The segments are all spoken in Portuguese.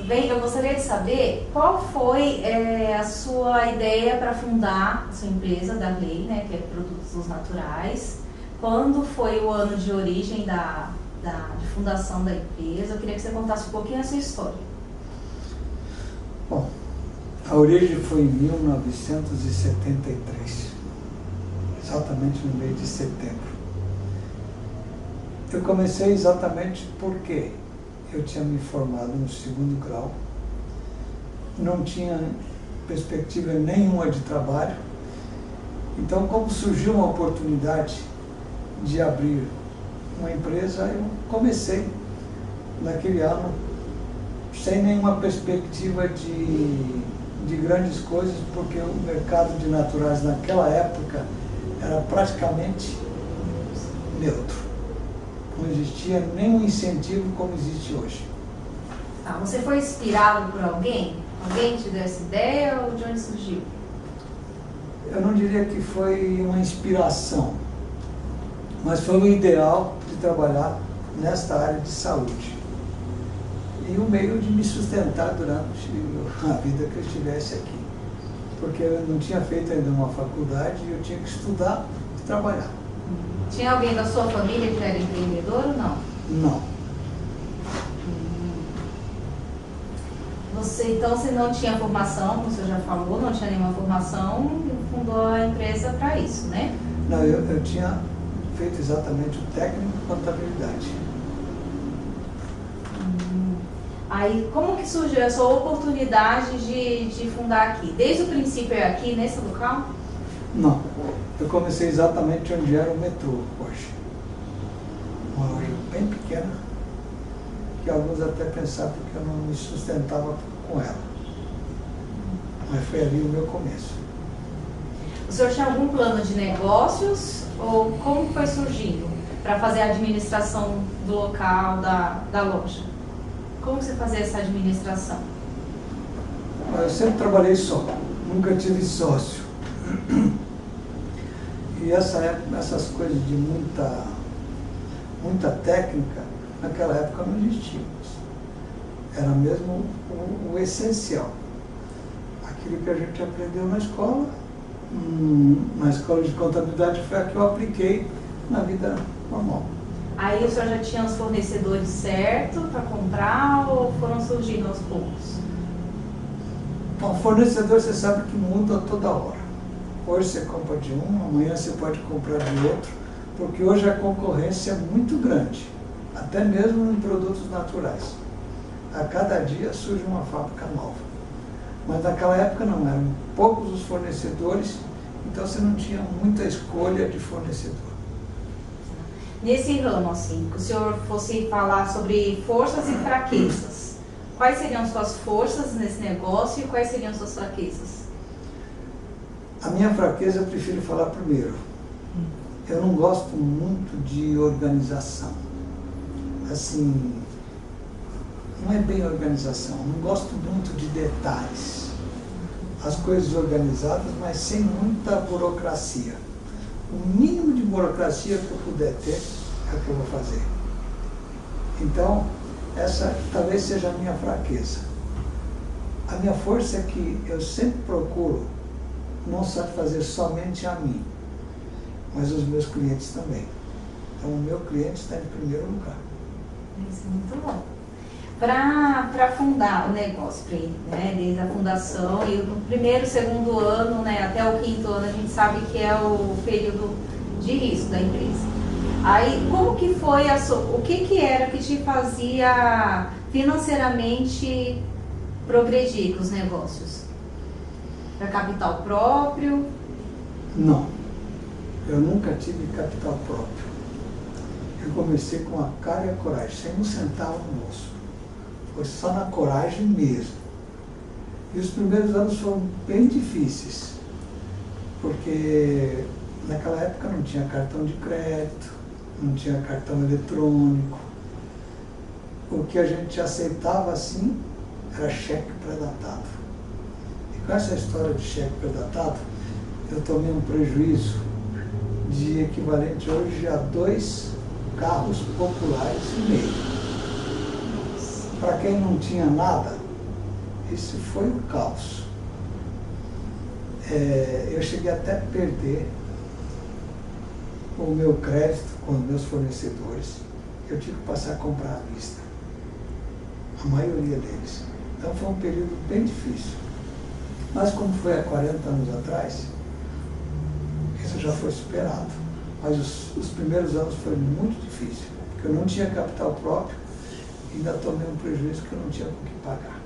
bem, eu gostaria de saber qual foi a sua ideia para fundar a sua empresa, Darley, né, que é Produtos Naturais. Quando foi o ano de origem de fundação da empresa? Eu queria que você contasse um pouquinho a sua história. Bom, a origem foi em 1973, exatamente no mês de setembro. Eu comecei exatamente porque eu tinha me formado no segundo grau, não tinha perspectiva nenhuma de trabalho, então como surgiu uma oportunidade de abrir uma empresa, eu comecei naquele ano sem nenhuma perspectiva de grandes coisas, porque o mercado de naturais naquela época era praticamente neutro. Não existia nenhum incentivo como existe hoje. Tá, você foi inspirado por alguém? Alguém te deu essa ideia ou de onde surgiu? Eu não diria que foi uma inspiração, mas foi um ideal de trabalhar nesta área de saúde. E um meio de me sustentar durante a vida que eu estivesse aqui. Porque eu não tinha feito ainda uma faculdade e eu tinha que estudar e trabalhar. Tinha alguém da sua família que era empreendedor ou não? Não. Então você não tinha formação, como você já falou, não tinha nenhuma formação e fundou a empresa para isso, né? Não, eu tinha feito exatamente o técnico de contabilidade. Aí, como que surgiu a sua oportunidade de fundar aqui? Desde o princípio é aqui, nesse local? Não, eu comecei exatamente onde era o metrô hoje. Uma loja bem pequena, que alguns até pensavam que eu não me sustentava com ela. Mas foi ali o meu começo. O senhor tinha algum plano de negócios ou como foi surgindo para fazer a administração do local, da loja? Como você fazia essa administração? Eu sempre trabalhei só, nunca tive sócio. E essas coisas de muita técnica, naquela época não existiam. Era mesmo o essencial. Aquilo que a gente aprendeu na escola de contabilidade foi a que eu apliquei na vida normal. Aí o senhor já tinha os fornecedores certos para comprar ou foram surgindo aos poucos? Bom, fornecedor você sabe que muda toda hora. Hoje você compra de um, amanhã você pode comprar de outro, porque hoje a concorrência é muito grande, até mesmo em produtos naturais. A cada dia surge uma fábrica nova. Mas naquela época não, eram poucos os fornecedores, então você não tinha muita escolha de fornecedor. Nesse ramo, assim, que o senhor fosse falar sobre forças e fraquezas, quais seriam suas forças nesse negócio e quais seriam suas fraquezas? A minha fraqueza eu prefiro falar primeiro. Eu não gosto muito de organização. Assim, não é bem organização, não gosto muito de detalhes. As coisas organizadas, mas sem muita burocracia. O mínimo de burocracia que eu puder ter é o que eu vou fazer. Então, essa talvez seja a minha fraqueza. A minha força é que eu sempre procuro não satisfazer somente a mim, mas os meus clientes também. Então, o meu cliente está em primeiro lugar. Isso é muito bom. Para fundar o negócio, né, desde a fundação e no primeiro, segundo ano, né, até o quinto ano, a gente sabe que é o período de risco da empresa. Aí, como que foi o que era que te fazia financeiramente progredir com os negócios? Para capital próprio? Não, eu nunca tive capital próprio. Eu comecei com a cara e a coragem, sem um centavo no bolso. Foi só na coragem mesmo. E os primeiros anos foram bem difíceis, porque naquela época não tinha cartão de crédito, não tinha cartão eletrônico. O que a gente aceitava assim era cheque pré-datado. E com essa história de cheque pré-datado, eu tomei um prejuízo de equivalente hoje a 2 carros populares e meio. Para quem não tinha nada, isso foi um caos. Eu cheguei até a perder o meu crédito com os meus fornecedores. Eu tive que passar a comprar à vista, a maioria deles. Então foi um período bem difícil. Mas como foi há 40 anos atrás, isso já foi superado. Mas os primeiros anos foi muito difícil, porque eu não tinha capital próprio e ainda tomei um prejuízo que eu não tinha com o que pagar.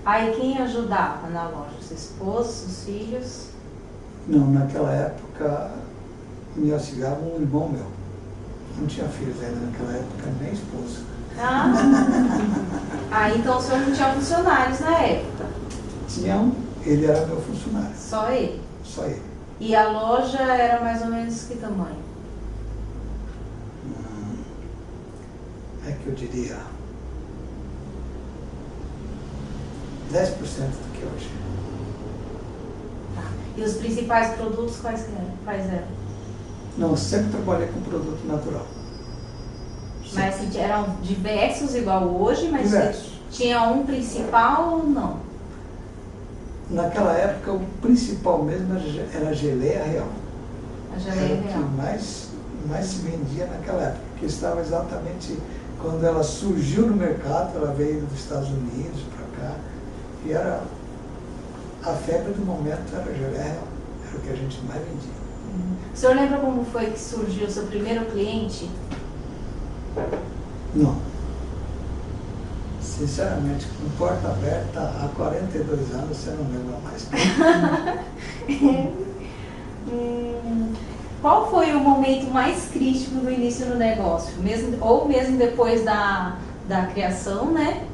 Aí quem ajudava na loja? Seu esposo, seus filhos? Não, naquela época me auxiliava um irmão meu. Não tinha filhos ainda naquela época, nem esposa. Então o senhor não tinha funcionários na época? Tinha um, ele era meu funcionário. Só ele? Só ele. E a loja era mais ou menos que tamanho? É que eu diria 10% do que hoje. Tá. E os principais produtos quais eram? Não, eu sempre trabalhei com produto natural. Mas eram diversos igual hoje, mas Diversos. Tinha um principal ou não? Naquela época o principal mesmo era a geleia real. A geleia Era real. o que mais se vendia naquela época, porque estava exatamente quando ela surgiu no mercado, ela veio dos Estados Unidos para cá, e era a febre do momento, era a geleia real, era o que a gente mais vendia. O senhor lembra como foi que surgiu o seu primeiro cliente? Não. Sinceramente, com porta aberta há 42 anos, você não lembra mais. Qual foi o momento mais crítico do início do negócio? Ou mesmo depois da criação, né?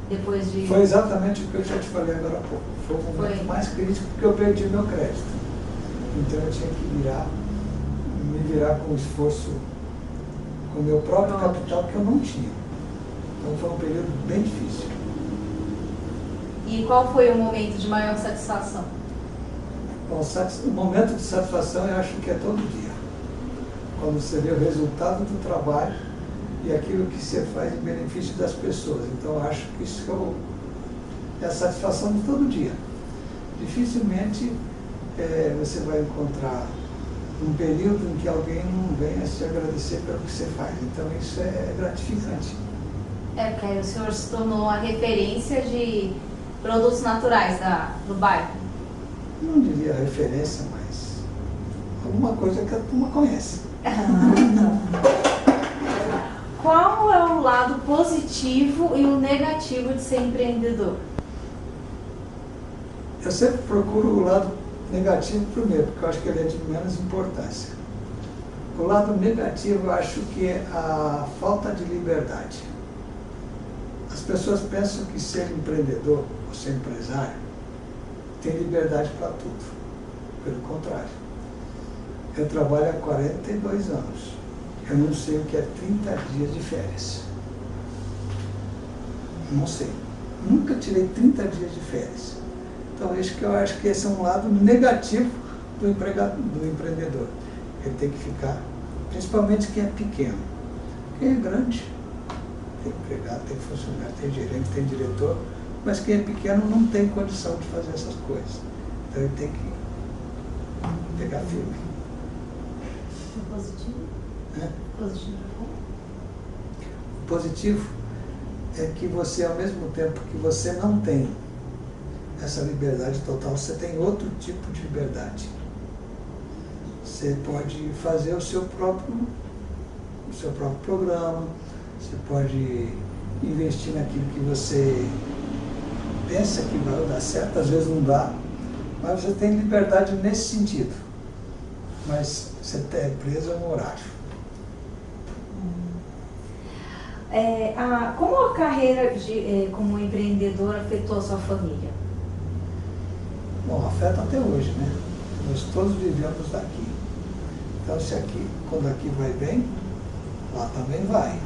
Depois de... Foi exatamente o que eu já te falei agora há pouco. Foi o momento mais crítico porque eu perdi meu crédito. Então eu tinha que me virar com esforço, com o meu próprio capital que eu não tinha. Então foi um período bem difícil. E qual foi o momento de maior satisfação? Bom, o momento de satisfação eu acho que é todo dia. Quando você vê o resultado do trabalho e aquilo que você faz em benefício das pessoas. Então eu acho que isso é a satisfação de todo dia. Dificilmente você vai encontrar um período em que alguém não venha se agradecer pelo que você faz. Então isso é gratificante. Porque aí o senhor se tornou a referência de produtos naturais do bairro. Não diria referência, mas alguma coisa que a turma conhece. Qual é o lado positivo e o negativo de ser empreendedor? Eu sempre procuro o lado negativo primeiro, porque eu acho que ele é de menos importância. O lado negativo eu acho que é a falta de liberdade. As pessoas pensam que ser empreendedor ou ser empresário tem liberdade para tudo. Pelo contrário. Eu trabalho há 42 anos. Eu não sei o que é 30 dias de férias. Não sei. Nunca tirei 30 dias de férias. Então, eu acho que esse é um lado negativo do empreendedor. Ele tem que ficar, principalmente quem é pequeno. Quem é grande, tem empregado, tem funcionário, tem gerente, tem diretor, mas quem é pequeno não tem condição de fazer essas coisas. Então, ele tem que pegar firme. Positivo? Positivo. O positivo é que você, ao mesmo tempo que você não tem essa liberdade total, você tem outro tipo de liberdade. Você pode fazer o seu próprio programa, você pode investir naquilo que você pensa que vai dar certo, às vezes não dá, mas você tem liberdade nesse sentido. Mas você é preso a um horário. Como a carreira como empreendedor afetou a sua família? Bom, afeta até hoje, né? Nós todos vivemos daqui. Então, quando aqui vai bem, lá também vai.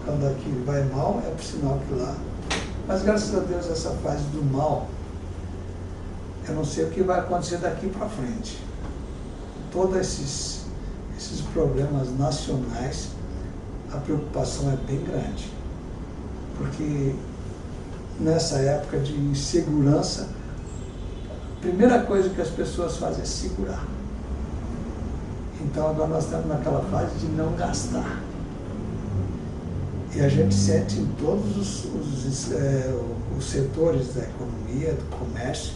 Quando aqui vai mal, é por sinal que lá. Mas, graças a Deus, essa fase do mal, eu não sei o que vai acontecer daqui para frente. Todos esses problemas nacionais, a preocupação é bem grande. Porque nessa época de insegurança, a primeira coisa que as pessoas fazem é segurar. Então agora nós estamos naquela fase de não gastar. E a gente sente em todos os setores da economia, do comércio,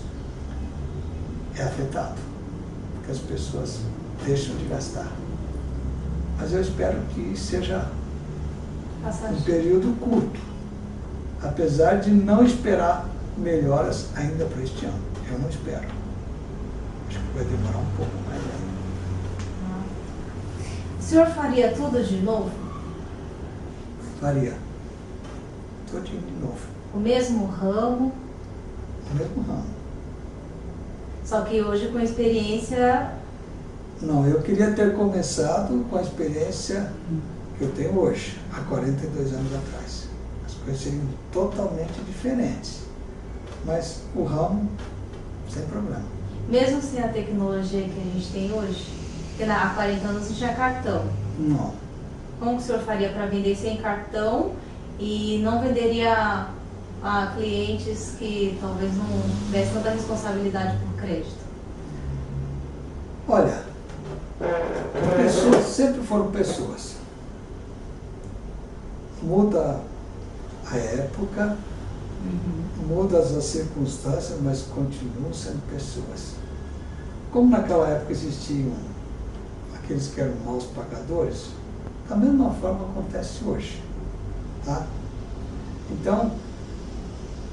é afetado. Porque as pessoas deixam de gastar. Mas eu espero que seja um período curto. Apesar de não esperar melhoras ainda para este ano. Eu não espero. Acho que vai demorar um pouco mais ainda. O senhor faria tudo de novo? Faria. Tudinho de novo. O mesmo ramo? O mesmo ramo. Só que hoje com experiência... Não, eu queria ter começado com a experiência que eu tenho hoje, há 42 anos atrás. As coisas seriam totalmente diferentes. Mas o ramo, sem problema. Mesmo sem a tecnologia que a gente tem hoje? Porque há 40 anos não tinha cartão. Não. Como que o senhor faria para vender sem cartão e não venderia a clientes que talvez não tivessem tanta responsabilidade por crédito? Olha, pessoas sempre foram pessoas. Muda a época, muda as circunstâncias, mas continuam sendo pessoas. Como naquela época existiam aqueles que eram maus pagadores, da mesma forma acontece hoje. Tá? Então,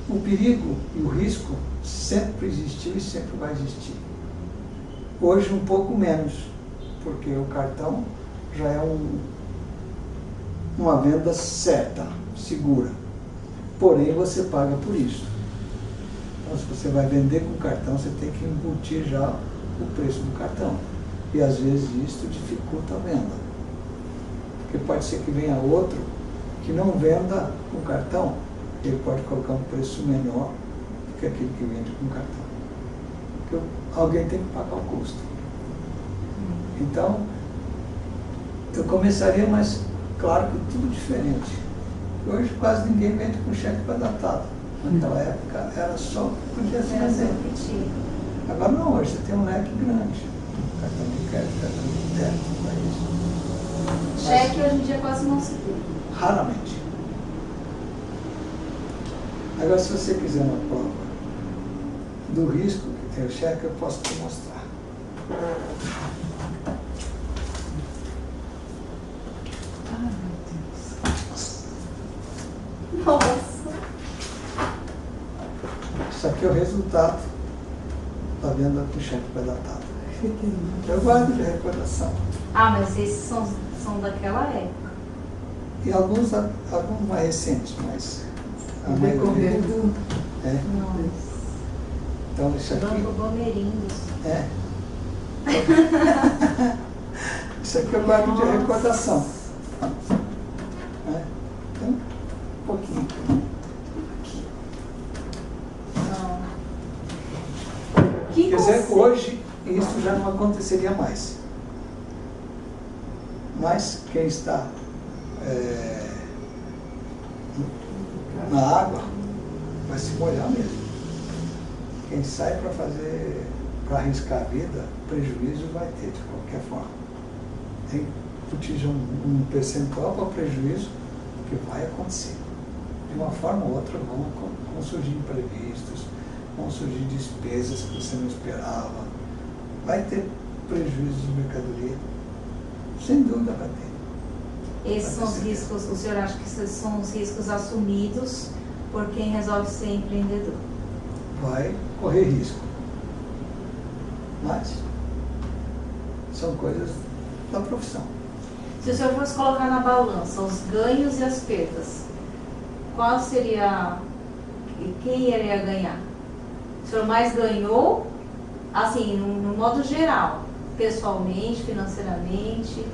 o perigo e o risco sempre existiu e sempre vai existir. Hoje um pouco menos, porque o cartão já é uma venda certa, segura. Porém, você paga por isso. Então, se você vai vender com cartão, você tem que embutir já o preço do cartão. E às vezes isso dificulta a venda. Porque pode ser que venha outro que não venda com cartão, ele pode colocar um preço menor do que aquele que vende com cartão. Porque alguém tem que pagar o custo. Então, eu começaria, mas claro que tudo diferente. Hoje quase ninguém vende com cheque pré-datado. Naquela época era só podia ser assim. Agora não, hoje você tem um leque grande. Cartão de crédito, cartão de débito, para isso. Cheque hoje em dia quase não se vê. Raramente. Agora, se você quiser uma prova do risco que tem o cheque, eu posso te mostrar. Ai, meu Deus. Nossa. Isso aqui é o resultado da venda com cheque pré-datado. Eu guardo de recordação. Ah, mas esses são daquela época. E alguns mais recentes, mas a maioria é. Nossa. Então isso aqui Banco Bomeirinhos. é. Isso aqui eu guardo de recordação. É. Então, um pouquinho. Não. Que Quer dizer, conceito. hoje isso já não aconteceria mais. Mas quem está na água vai se molhar mesmo. Quem sai para arriscar a vida, prejuízo vai ter de qualquer forma. Tem que utilizar um percentual para prejuízo que vai acontecer. De uma forma ou outra vão surgir imprevistos, vão surgir despesas que você não esperava. Vai ter prejuízo de mercadoria. Sem dúvida vai ter. Esses são os riscos, o senhor acha que esses são os riscos assumidos por quem resolve ser empreendedor? Vai correr risco. Mas são coisas da profissão. Se o senhor fosse colocar na balança os ganhos e as perdas, qual seria, quem iria ganhar? O senhor mais ganhou, assim, no modo geral, pessoalmente, financeiramente?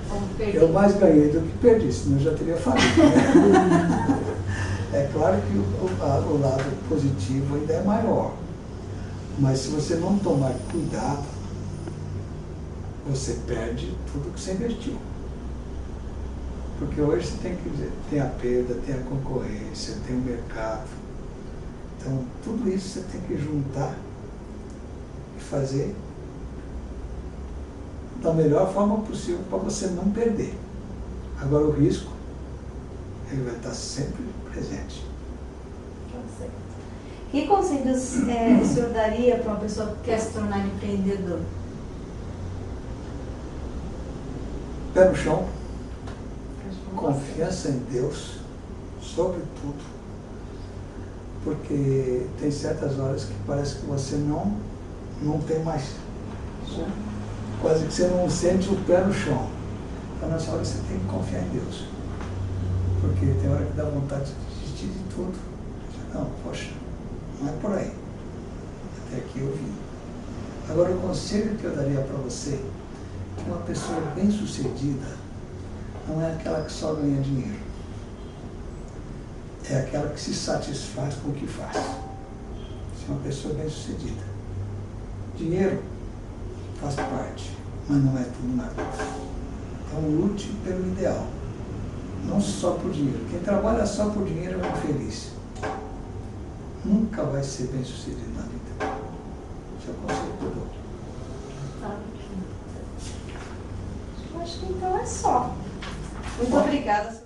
Como perdeu? Eu mais ganhei do que perdi, senão eu já teria falido. Né? É claro que o lado positivo ainda é maior. Mas se você não tomar cuidado, você perde tudo que você investiu. Porque hoje você tem que dizer, tem a perda, tem a concorrência, tem o mercado. Então, tudo isso você tem que juntar e fazer da melhor forma possível para você não perder. Agora, o risco, ele vai estar sempre presente. Tá certo. Que conselhos o senhor daria para uma pessoa que quer se tornar empreendedor? Pé no chão, confiança em Deus, sobretudo, porque tem certas horas que parece que você não tem mais. Quase que você não sente o pé no chão. Então, nessa hora você tem que confiar em Deus. Porque tem hora que dá vontade de desistir de tudo. Não, poxa, não é por aí. Até aqui eu vim. Agora, o conselho que eu daria para você, que uma pessoa bem-sucedida não é aquela que só ganha dinheiro. É aquela que se satisfaz com o que faz. Isso é uma pessoa bem-sucedida. Dinheiro faz parte, mas não é tudo na vida. Então, lute pelo ideal. Não só por dinheiro. Quem trabalha só por dinheiro é infeliz. Nunca vai ser bem-sucedido na vida. Esse é o conselho que eu dou. Eu acho que então é só. Muito obrigada.